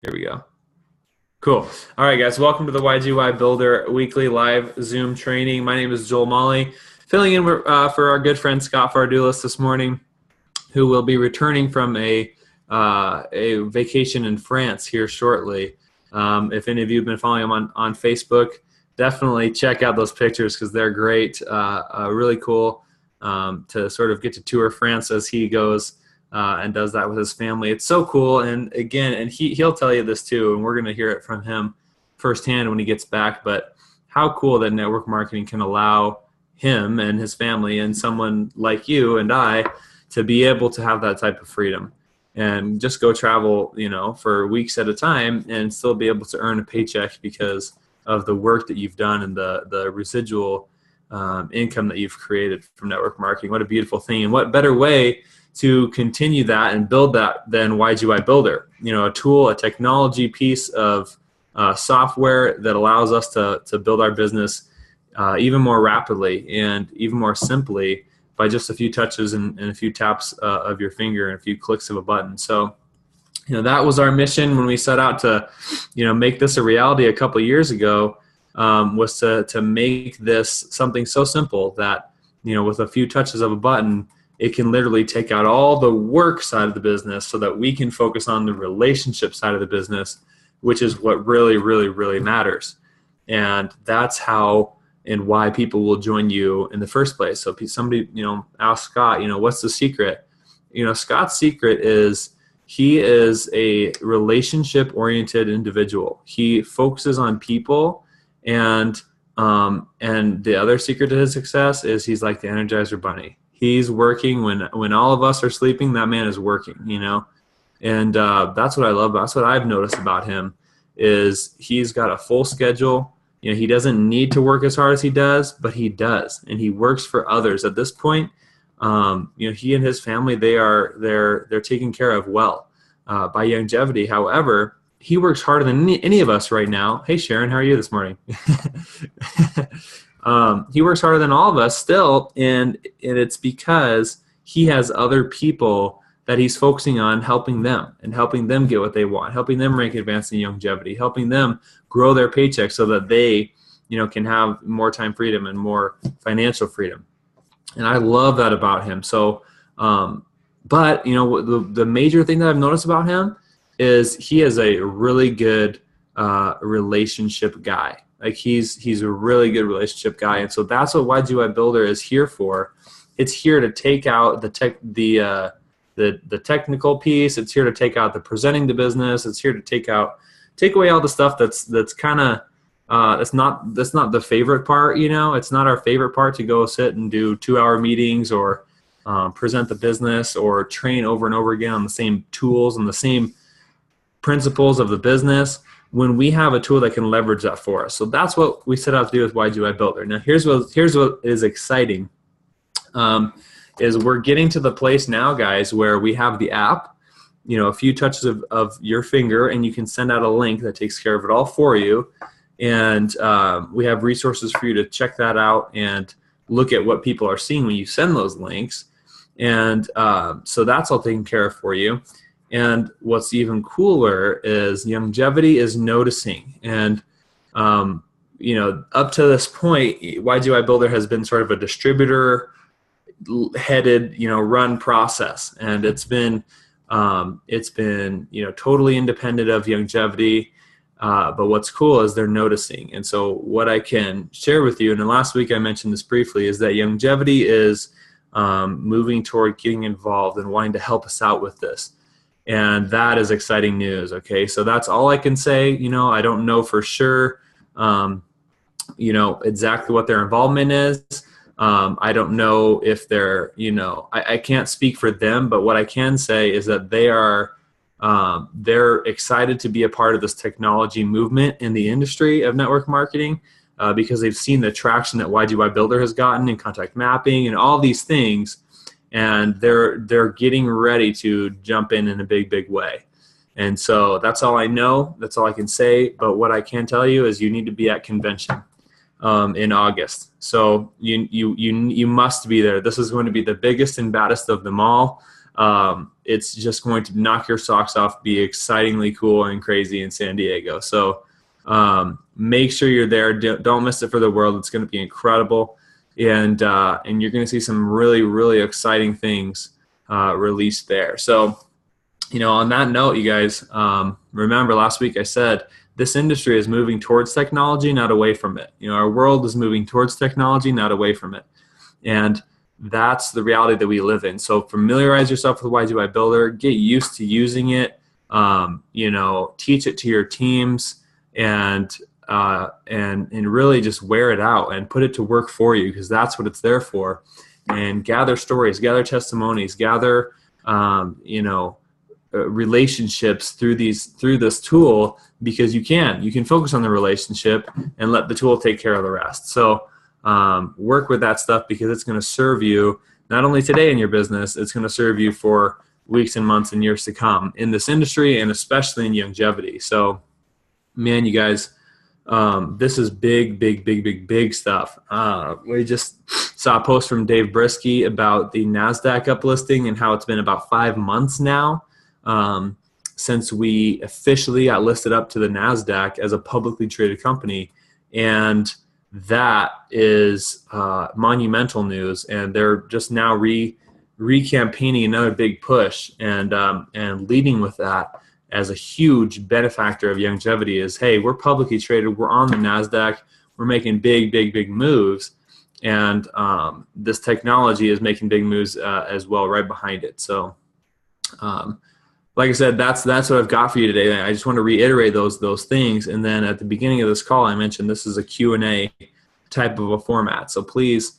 Here we go. Cool. All right, guys. Welcome to the YGYBuilder weekly live Zoom training. My name is Joel Molly, filling in for our good friend Scott Fardulis this morning, who will be returning from a vacation in France here shortly. If any of you have been following him on Facebook, definitely check out those pictures because they're great. Really cool to sort of get to tour France as he goes and does that with his family. It's so cool. And again, and he'll tell you this too, and we're going to hear it from him firsthand when he gets back, but how cool that network marketing can allow him and his family and someone like you and I to be able to have that type of freedom and just go travel, for weeks at a time and still be able to earn a paycheck because of the work that you've done and the residual income that you've created from network marketing. What a beautiful thing. And what better way to continue that and build that than YGYBuilder, a tool, a technology piece of software that allows us to build our business even more rapidly and even more simply by just a few touches and a few taps of your finger and a few clicks of a button. So, that was our mission when we set out to, make this a reality a couple of years ago, was to make this something so simple that, with a few touches of a button, it can literally take out all the work side of the business so that we can focus on the relationship side of the business, which is what really, really, really matters. And that's how and why people will join you in the first place. So somebody, asked Scott, what's the secret? Scott's secret is he is a relationship-oriented individual. He focuses on people, and the other secret to his success is he's like the Energizer Bunny. He's working when all of us are sleeping. That man is working, and that's what I love. That's what I've noticed about him is he's got a full schedule. He doesn't need to work as hard as he does, but he does, and he works for others. At this point, he and his family they're taken care of well by YGYBuilder. However, he works harder than any of us right now. Hey Sharon, how are you this morning? He works harder than all of us still, and it's because he has other people that he's focusing on helping them and helping them get what they want, helping them rank advanced in YGYBuilder, helping them grow their paycheck so that they, can have more time freedom and more financial freedom. And I love that about him. So, but the major thing that I've noticed about him is he is a really good relationship guy. Like he's a really good relationship guy, and so that's what YGYBuilder is here for. It's here to take out the technical piece. It's here to take out the presenting the business. It's here to take away all the stuff that's kind of that's not the favorite part. It's not our favorite part to go sit and do 2-hour meetings or present the business or train over and over again on the same tools and the same principles of the business, when we have a tool that can leverage that for us. So that's what we set out to do with YGYBuilder. Now here's what is exciting, is we're getting to the place now, guys, where we have the app, a few touches of your finger, and you can send out a link that takes care of it all for you. And we have resources for you to check that out and look at what people are seeing when you send those links. And so that's all taken care of for you. And what's even cooler is YGYBuilder is noticing. And, up to this point, YGYBuilder has been sort of a distributor headed, run process. And it's been totally independent of YGYBuilder. But what's cool is they're noticing. And so what I can share with you, and then last week I mentioned this briefly, is that YGYBuilder is moving toward getting involved and wanting to help us out with this. And that is exciting news. Okay, so that's all I can say. I don't know for sure, exactly what their involvement is. I don't know if they're, I can't speak for them, but what I can say is that they're excited to be a part of this technology movement in the industry of network marketing because they've seen the traction that YGYBuilder has gotten in contact mapping and all these things. And they're getting ready to jump in a big, big way. And so that's all I know. That's all I can say. But what I can tell you is you need to be at convention in August. So you must be there. This is going to be the biggest and baddest of them all. It's just going to knock your socks off, be excitingly cool and crazy in San Diego. So make sure you're there. Don't miss it for the world. It's going to be incredible. And you're going to see some really, really exciting things released there. So, on that note, you guys, remember last week I said this industry is moving towards technology, not away from it. Our world is moving towards technology, not away from it. And that's the reality that we live in. So familiarize yourself with YGYBuilder, get used to using it, teach it to your teams, and really just wear it out and put it to work for you, because that's what it's there for. And gather stories, gather testimonies, gather relationships through this tool, because you can focus on the relationship and let the tool take care of the rest. So work with that stuff, because it's going to serve you not only today in your business, it's going to serve you for weeks and months and years to come in this industry, and especially in longevity. So man, you guys, this is big stuff. We just saw a post from Dave Brisky about the NASDAQ uplisting and how it's been about 5 months now since we officially got listed up to the NASDAQ as a publicly traded company. And that is monumental news. And they're just now re-campaigning another big push, and leading with that as a huge benefactor of longevity is, hey, we're publicly traded, we're on the NASDAQ, we're making big moves, and this technology is making big moves as well right behind it. So like I said, that's what I've got for you today. I just want to reiterate those things. And then at the beginning of this call, I mentioned this is a Q&A type of a format. So please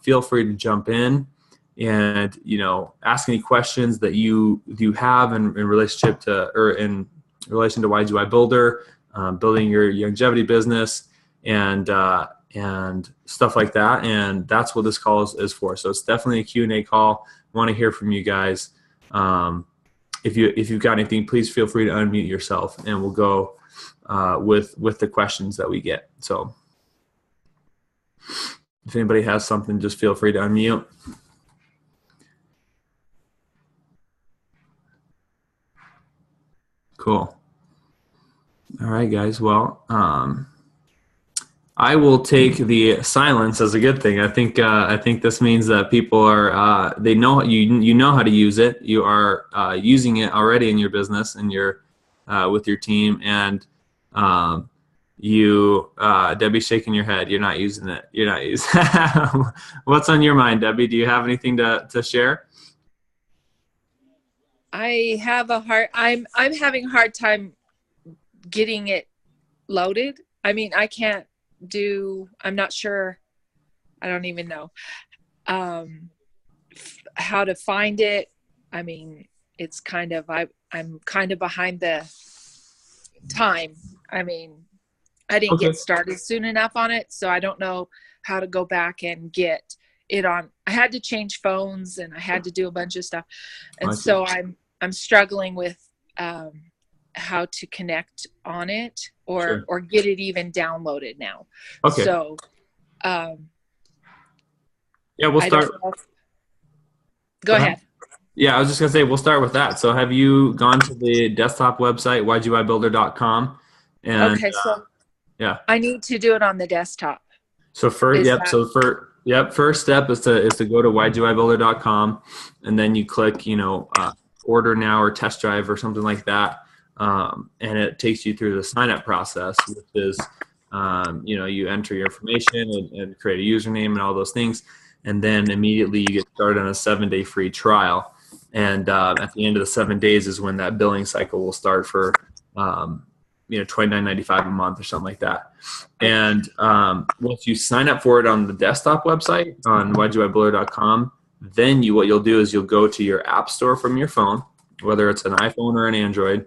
feel free to jump in and ask any questions that you have in relationship to, or in relation to YGYBuilder, building your longevity business, and stuff like that. And that's what this call is for. So it's definitely a Q&A call. I want to hear from you guys. If you've got anything, please feel free to unmute yourself, and we'll go with the questions that we get. So if anybody has something, just feel free to unmute. Cool. All right, guys. Well, I will take the silence as a good thing. I think this means that people are they know you know how to use it. You are using it already in your business and with your team. And Debbie's shaking your head. You're not using it. You're not using. What's on your mind, Debbie? Do you have anything to share? I'm having a hard time getting it loaded. I mean, I'm not sure. I don't even know how to find it. I mean, it's kind of, I'm kind of behind the time. I mean, I didn't get started soon enough on it, so I don't know how to go back and get it on. I had to change phones, and I had to do a bunch of stuff. And so I'm struggling with how to connect on it or get it even downloaded now. Okay. So yeah, we'll start. Go ahead. Yeah, I was just gonna say we'll start with that. So have you gone to the desktop website YGYBuilder.com? And okay, so yeah, I need to do it on the desktop. So first step is to go to YGYBuilder.com, and then you click order now or test drive or something like that. And it takes you through the sign up process, which is, you enter your information and create a username and all those things. And then immediately you get started on a 7-day free trial. And at the end of the 7 days is when that billing cycle will start for, $29.95 a month or something like that. And once you sign up for it on the desktop website on YGYBuilder.com, then what you'll do is you'll go to your app store from your phone, whether it's an iPhone or an Android.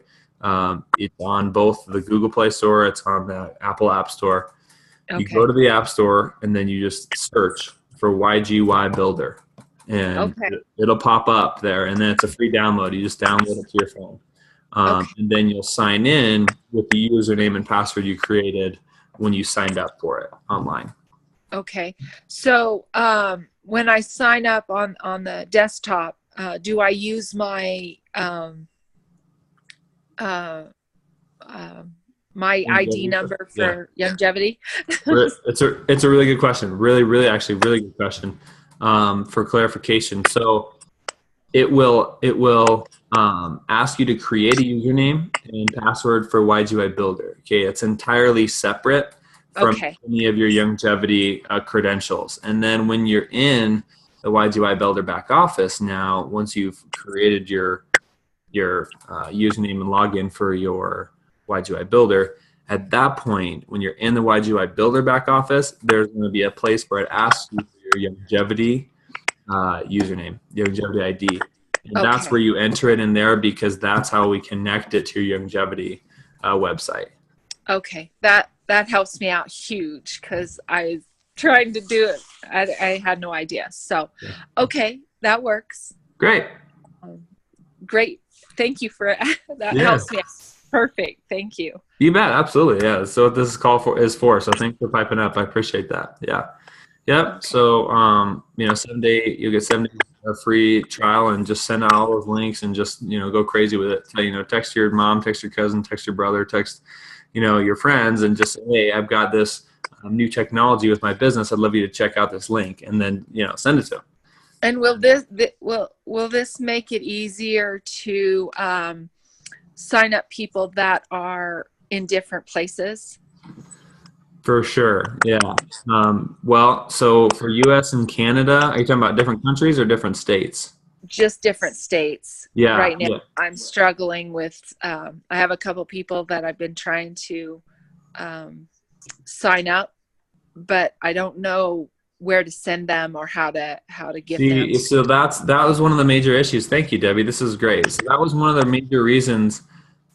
It's on both the Google Play Store, it's on the Apple App Store. Okay. You go to the App Store, and then you just search for YGYBuilder, and it'll pop up there, and then it's a free download. You just download it to your phone. And then you'll sign in with the username and password you created when you signed up for it online. Okay. So when I sign up on the desktop, do I use my my ID number Yeah. for longevity? It's a really good question. Really, actually, really good question. For clarification, so it will ask you to create a username and password for YGYBuilder. Okay, it's entirely separate from Okay. any of your longevity credentials. And then when you're in the YGYBuilder back office, now once you've created your username and login for your YGYBuilder, at that point, when you're in the YGYBuilder back office, there's going to be a place where it asks you for your longevity username, your longevity ID. And that's where Okay. you enter it in there, because that's how we connect it to your longevity website. Okay. That helps me out huge, because I was trying to do it. I had no idea. So, okay, that works. Great. Great. Thank you for that. Yeah. Helps me out. Perfect. Thank you. You bet. Absolutely. Yeah. So what this call for is for. So thanks for piping up. I appreciate that. Yeah. Yep. Okay. So, 7-day, you'll get 7 days a free trial, and just send out all those links and just, go crazy with it. So, text your mom, text your cousin, text your brother, text, your friends, and just say, hey, I've got this new technology with my business. I'd love you to check out this link, and then, send it to them. And will this make it easier to sign up people that are in different places? For sure. Yeah. Well, so for US and Canada, are you talking about different countries or different states? Just different states. Yeah. Right now, Yeah. I'm struggling with. I have a couple people that I've been trying to sign up, but I don't know where to send them or how to get them. So that was one of the major issues. Thank you, Debbie. This is great. So that was one of the major reasons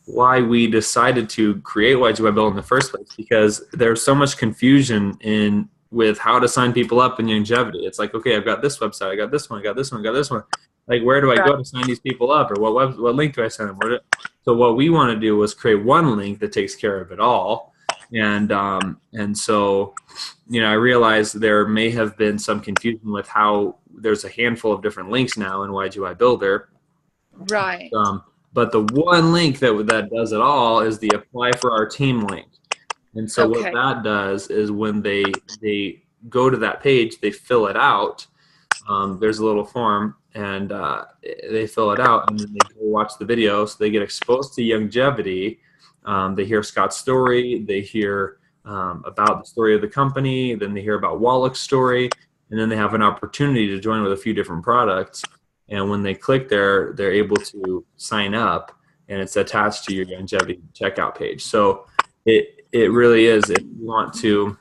why we decided to create YGYBuilder in the first place, because there's so much confusion with how to sign people up in longevity. It's like, okay, I've got this website, I got this one, I got this one, I got this one. Like, where do I go to sign these people up, or what link do I send them? So what we want to do was create one link that takes care of it all. And so, I realized there may have been some confusion with how there's a handful of different links now in YGYBuilder. Right. But the one link that does it all is the apply for our team link. And so what that does is when they go to that page, they fill it out. There's a little form, and they fill it out, and then they go watch the video. So they get exposed to longevity. They hear Scott's story. They hear about the story of the company. Then they hear about Wallach's story. And then they have an opportunity to join with a few different products. And when they click there, they're able to sign up, and it's attached to your longevity checkout page. So it really is, if you want to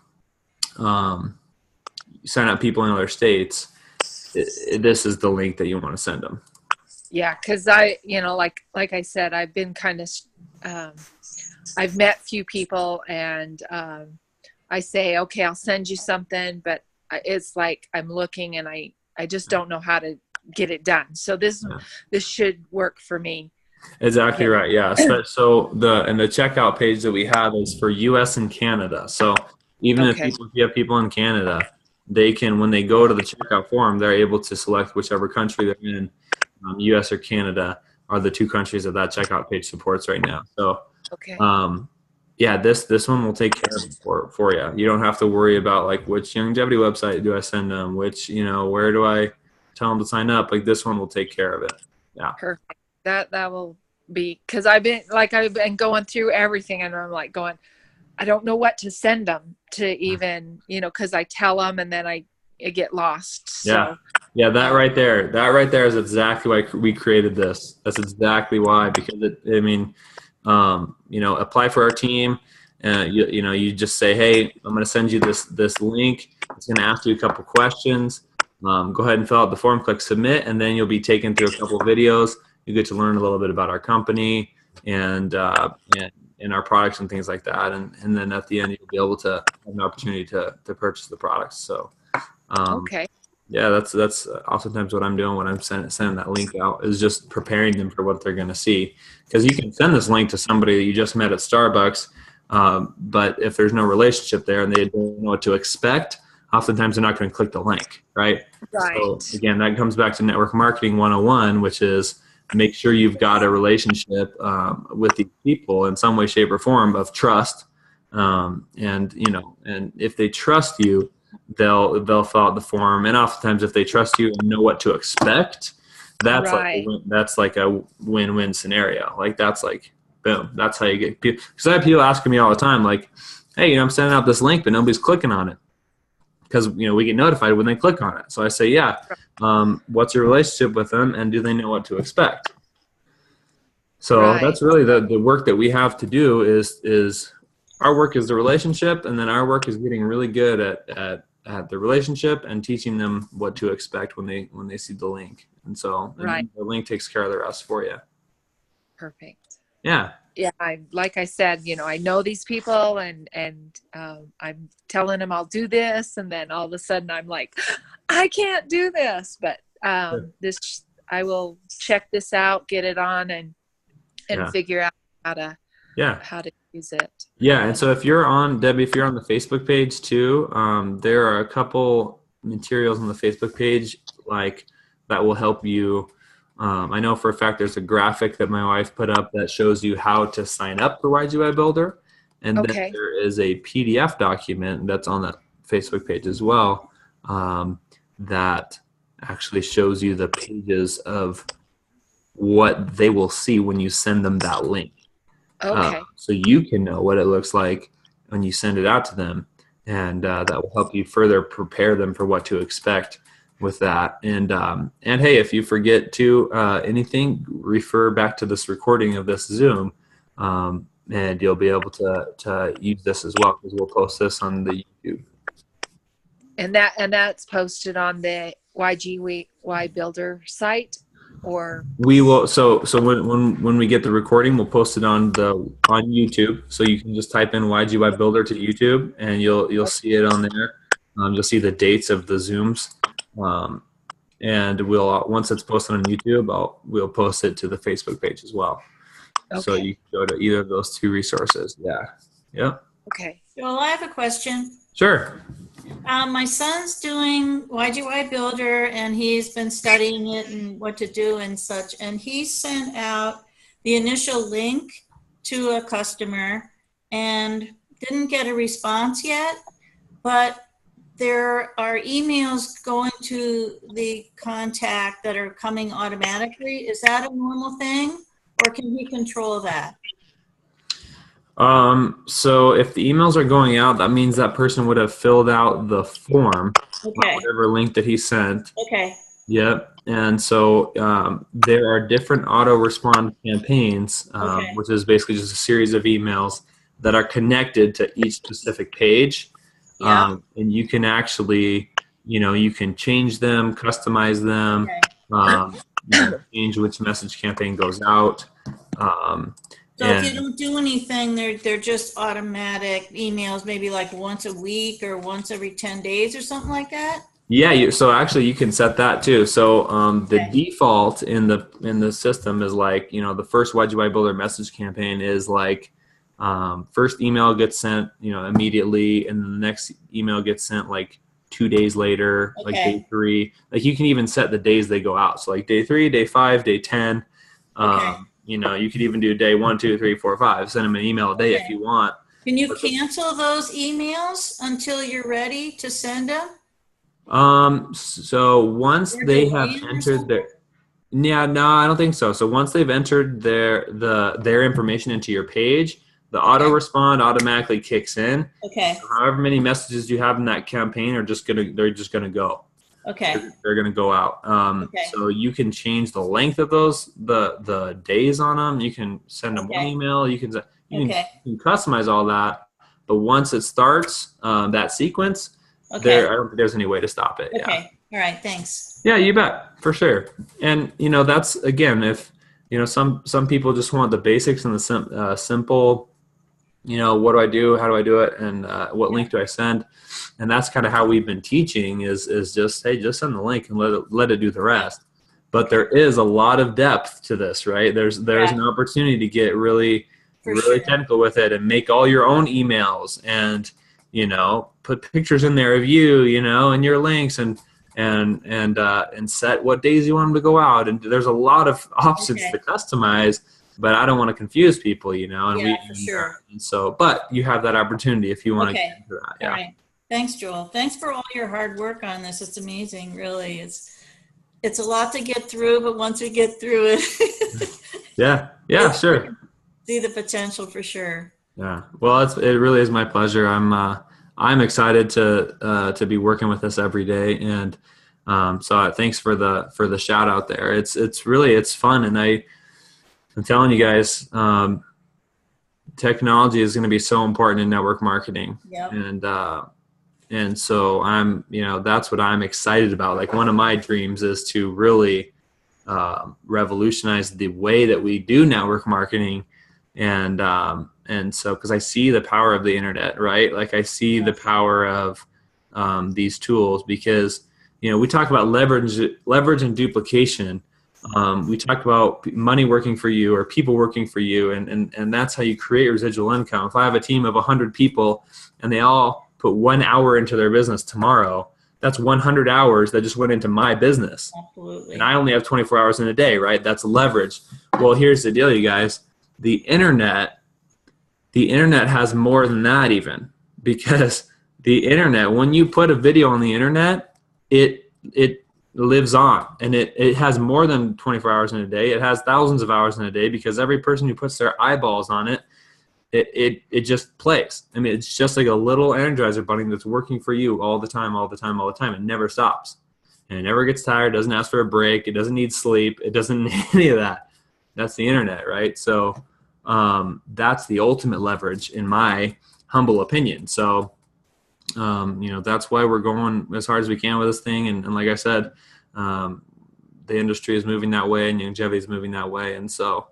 sign up people in other states, this is the link that you want to send them. Yeah, because like I said, I've been kind of, I've met few people, and I say, okay, I'll send you something, but it's like I'm looking, and I just don't know how to get it done. So this should work for me. Exactly right. Yeah. So the checkout page that we have is for US and Canada. So even if you have people in Canada, they can, when they go to the checkout form, they're able to select whichever country they're in. US or Canada are the two countries that checkout page supports right now. So this one will take care of it for you. You don't have to worry about like which longevity website do I send them, which, where do I tell them to sign up. Like, this one will take care of it. Yeah. Perfect. That will be, because I've been going through everything, and I'm like going, I don't know what to send them to, even, because I tell them and then I get lost. So, yeah. That right there is exactly why we created this. That's exactly why, because apply for our team. You just say, hey, I'm going to send you this link. It's going to ask you a couple questions. Go ahead and fill out the form, click submit, and then you'll be taken through a couple of videos. You get to learn a little bit about our company and our products and things like that. And then at the end, you'll be able to have an opportunity to purchase the products. So, yeah, that's oftentimes what I'm doing when I'm sending that link out, is just preparing them for what they're going to see. Because you can send this link to somebody that you just met at Starbucks, but if there's no relationship there and they don't know what to expect, oftentimes they're not going to click the link, right? So Right. again, that comes back to network marketing 101, which is make sure you've got a relationship with these people in some way, shape, or form of trust. And if they trust you, they'll fill out the form. And oftentimes, if they trust you and know what to expect, Right. that's like a win-win scenario. Like that's like boom. That's how you get people. Because I have people asking me all the time, like, "Hey, I'm sending out this link, but nobody's clicking on it." Because we get notified when they click on it. So I say, yeah, what's your relationship with them, and do they know what to expect? So Right. that's really the work that we have to do is our work is the relationship, and then our work is getting really good at the relationship and teaching them what to expect when they see the link. And so Right. the link takes care of the rest for you. Perfect. Yeah. Yeah, like I said, I know these people, and I'm telling them I'll do this, and then all of a sudden I'm like, I can't do this, but this I will check this out, get it on, and Yeah. figure out how to use it. Yeah, and so if you're on Debbie, if you're on the Facebook page too, there are a couple materials on the Facebook page like that will help you. I know for a fact there's a graphic that my wife put up that shows you how to sign up for YGYBuilder, and then Okay. there is a PDF document that's on the Facebook page as well that actually shows you the pages of what they will see when you send them that link. Okay. So you can know what it looks like when you send it out to them, and that will help you further prepare them for what to expect with that. And hey, if you forget to anything, refer back to this recording of this Zoom, and you'll be able to use this as well, because we'll post this on the YouTube. And that's posted on the YGYBuilder site, or We will. So when we get the recording, we'll post it on YouTube. So you can just type in YGYBuilder to YouTube, and you'll see it on there. You'll see the dates of the Zooms, and we'll once it's posted on YouTube, we'll post it to the Facebook page as well. Okay. So you can go to either of those two resources. Yeah. Yep. Okay. Joel, I have a question. Sure. My son's doing YGYBuilder, and he's been studying it and what to do and such. And he sent out the initial link to a customer and didn't get a response yet. But there are emails going to the contact that are coming automatically. Is that a normal thing, or can he control that? So if the emails are going out, that means that person would have filled out the form, Okay. whatever link that he sent. Okay. Yep. And so there are different auto respond campaigns, Okay. which is basically just a series of emails that are connected to each specific page. Yeah. And you can actually, you can change them, customize them, change which message campaign goes out. So if you don't do anything, they're just automatic emails, maybe like once a week or once every 10 days or something like that? Yeah, so actually you can set that too. So the default in the system is like, the first YGYBuilder message campaign is like first email gets sent, immediately, and then the next email gets sent like 2 days later, like day 3. Like you can even set the days they go out. So like day 3, day 5, day 10. You could even do day 1, 2, 3, 4, 5. Send them an email a day if you want. Can you cancel those emails until you're ready to send them? So once they have entered no, I don't think so. So once they've entered their information into your page, the auto respond automatically kicks in. Okay. So however many messages you have in that campaign they're just gonna go. Okay. They're gonna go out. So you can change the length of those, the days on them. You can send them one email. You can customize all that. But once it starts that sequence, I don't think there's any way to stop it. Okay. All right. Thanks. Yeah, you bet, for sure. And that's, again, if some people just want the basics and the simple. What do I do? How do I do it? And what link do I send? And that's kind of how we've been teaching is just, hey, just send the link and let it do the rest. But there is a lot of depth to this, right? There's an opportunity to get really technical with it and make all your own emails and put pictures in there of you, and your links, and set what days you want them to go out. And there's a lot of options to customize, but I don't want to confuse people, and for sure. And so, but you have that opportunity if you want to get into that. Yeah. All right. Thanks, Joel. Thanks for all your hard work on this. It's amazing, really. It's a lot to get through, but once we get through it, yeah, sure. See the potential for sure. Yeah. Well, it really is my pleasure. I'm excited to be working with this every day, and so thanks for the shout out there. It's fun, and I'm telling you guys, technology is going to be so important in network marketing. Yep. And so that's what I'm excited about. Like, one of my dreams is to really revolutionize the way that we do network marketing. And so, because I see the power of the internet, right? Like, I see the power of these tools, because, we talk about leverage and duplication. We talk about money working for you or people working for you. And that's how you create residual income. If I have a team of 100 people and they all put 1 hour into their business tomorrow, that's 100 hours that just went into my business. Absolutely. And I only have 24 hours in a day, right? That's leverage. Well, here's the deal, you guys. The internet has more than that even, because the internet, when you put a video on the internet, it lives on, and it has more than 24 hours in a day. It has thousands of hours in a day, because every person who puts their eyeballs on it, it just plays. I mean, it's just like a little Energizer bunny that's working for you all the time. It never stops, and it never gets tired. Doesn't ask for a break. It doesn't need sleep. It doesn't need any of that. That's the internet, right? So that's the ultimate leverage, in my humble opinion. So that's why we're going as hard as we can with this thing. And like I said, the industry is moving that way, and longevity is moving that way. And so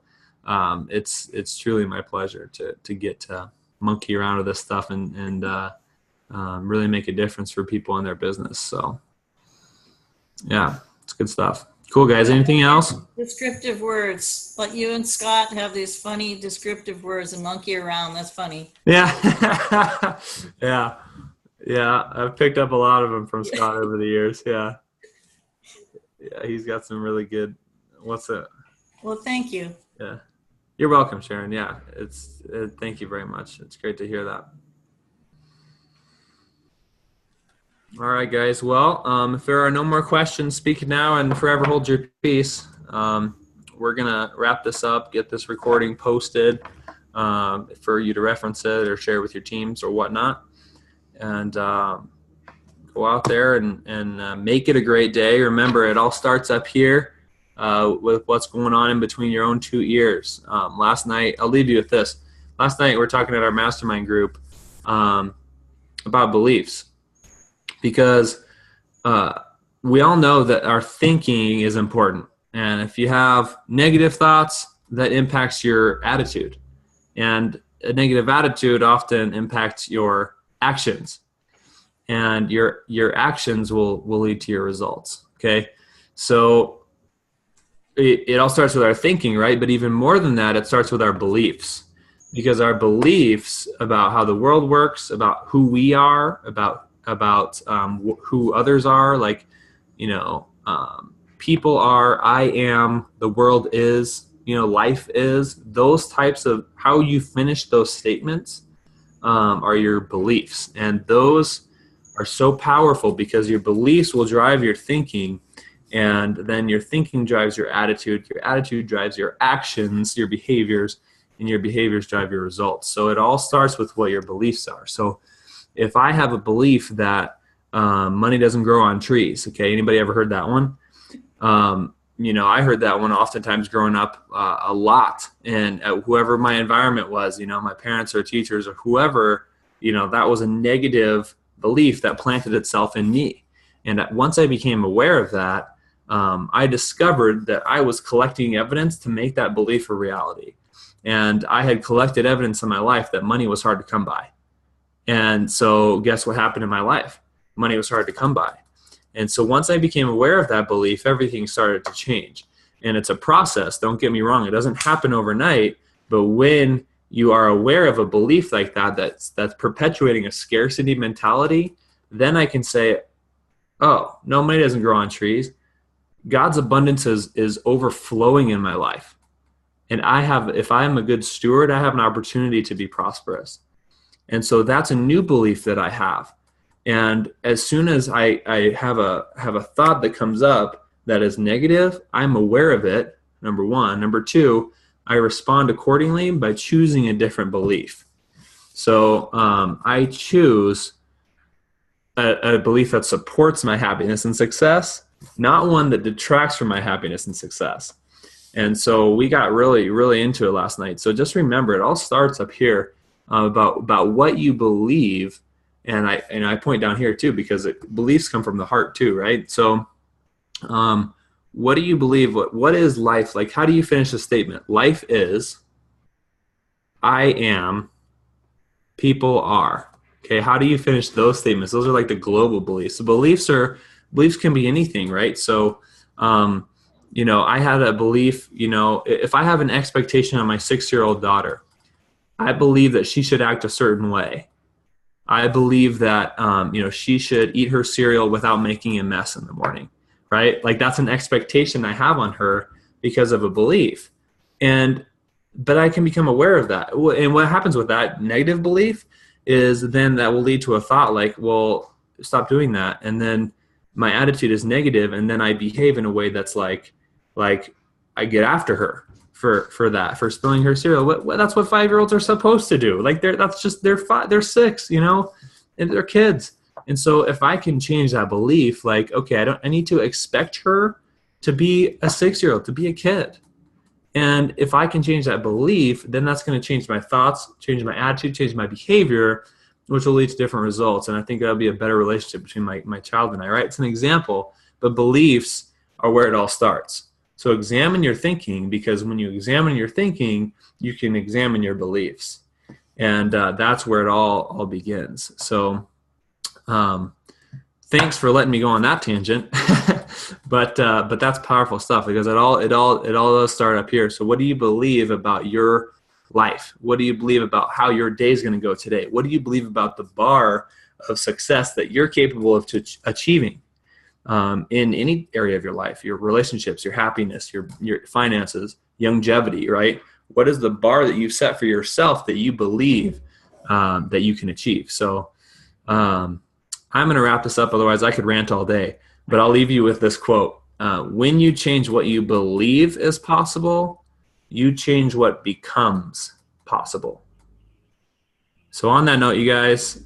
it's truly my pleasure to get to monkey around with this stuff and really make a difference for people in their business. So yeah, it's good stuff. Cool, guys. Anything else? Descriptive words. Like you and Scott have these funny descriptive words and monkey around. That's funny. Yeah. Yeah. I've picked up a lot of them from Scott over the years. Yeah. Yeah. He's got some really good. What's it? Well, thank you. Yeah. You're welcome, Sharon. Yeah. Thank you very much. It's great to hear that. All right, guys. Well, if there are no more questions, speak now and forever hold your peace. We're going to wrap this up, get this recording posted for you to reference it or share with your teams or whatnot. And go out there and make it a great day. Remember, it all starts up here with what's going on in between your own two ears. Last night, I'll leave you with this. Last night, we were talking at our mastermind group about beliefs. Because we all know that our thinking is important. And if you have negative thoughts, that impacts your attitude. And a negative attitude often impacts your actions. And your actions will lead to your results. Okay? So it all starts with our thinking, right? But even more than that, it starts with our beliefs. Because our beliefs about how the world works, about who we are, about who others are, like, people are, I am, the world is, life is, those types of how you finish those statements are your beliefs. And those are so powerful because your beliefs will drive your thinking, and then your thinking drives your attitude drives your actions, your behaviors, and your behaviors drive your results. So it all starts with what your beliefs are. So if I have a belief that money doesn't grow on trees, okay, anybody ever heard that one? I heard that one oftentimes growing up a lot. And whoever my environment was, my parents or teachers or whoever, that was a negative belief that planted itself in me. And once I became aware of that, I discovered that I was collecting evidence to make that belief a reality. And I had collected evidence in my life that money was hard to come by. And so guess what happened in my life? Money was hard to come by. And so once I became aware of that belief, everything started to change. And it's a process. Don't get me wrong. It doesn't happen overnight. But when you are aware of a belief like that that's perpetuating a scarcity mentality, then I can say, oh, no, money doesn't grow on trees. God's abundance is overflowing in my life. And if I am a good steward, I have an opportunity to be prosperous. And so that's a new belief that I have. And as soon as I have a thought that comes up that is negative, I'm aware of it, number one. Number two, I respond accordingly by choosing a different belief. So I choose a belief that supports my happiness and success, not one that detracts from my happiness and success. And so we got really, really into it last night. So just remember, it all starts up here about what you believe. And I point down here too, because beliefs come from the heart too, right? So what do you believe? What is life like? How do you finish a statement? Life is, I am, people are. Okay, how do you finish those statements? Those are like the global beliefs. So beliefs can be anything, right? So I had a belief, if I have an expectation on my 6-year-old daughter, I believe that she should act a certain way. I believe that, she should eat her cereal without making a mess in the morning, right? Like that's an expectation I have on her because of a belief. But I can become aware of that. And what happens with that negative belief is then that will lead to a thought like, well, stop doing that. And then my attitude is negative, and then I behave in a way that's like I get after her for that, for spilling her cereal. That's what 5-year-olds are supposed to do. Like they're 6, and they're kids. And so if I can change that belief, like, okay, I need to expect her to be a 6-year-old, to be a kid. And if I can change that belief, then that's going to change my thoughts, change my attitude, change my behavior, which will lead to different results. And I think that'll be a better relationship between my child and I, right? It's an example, but beliefs are where it all starts. So examine your thinking, because when you examine your thinking, you can examine your beliefs. And that's where it all begins. So thanks for letting me go on that tangent. But that's powerful stuff, because it all does start up here. So what do you believe about your life? What do you believe about how your day is going to go today? What do you believe about the bar of success that you're capable of achieving in any area of your life, your relationships, your happiness, your finances, longevity, right? What is the bar that you've set for yourself that you believe that you can achieve? So I'm going to wrap this up. Otherwise, I could rant all day. But I'll leave you with this quote. When you change what you believe is possible, you change what becomes possible. So on that note, you guys,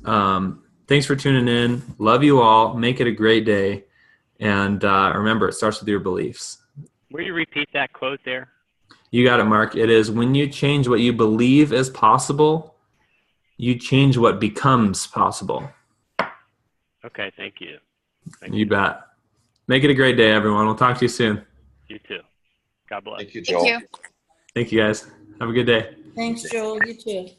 thanks for tuning in. Love you all. Make it a great day. And remember, it starts with your beliefs. Will you repeat that quote there? You got it, Mark. It is, when you change what you believe is possible, you change what becomes possible. Okay, thank you. You bet. Make it a great day, everyone. We'll talk to you soon. You too. God bless. Thank you, Joel. Thank you. Thank you, guys. Have a good day. Thanks, Joel. You too.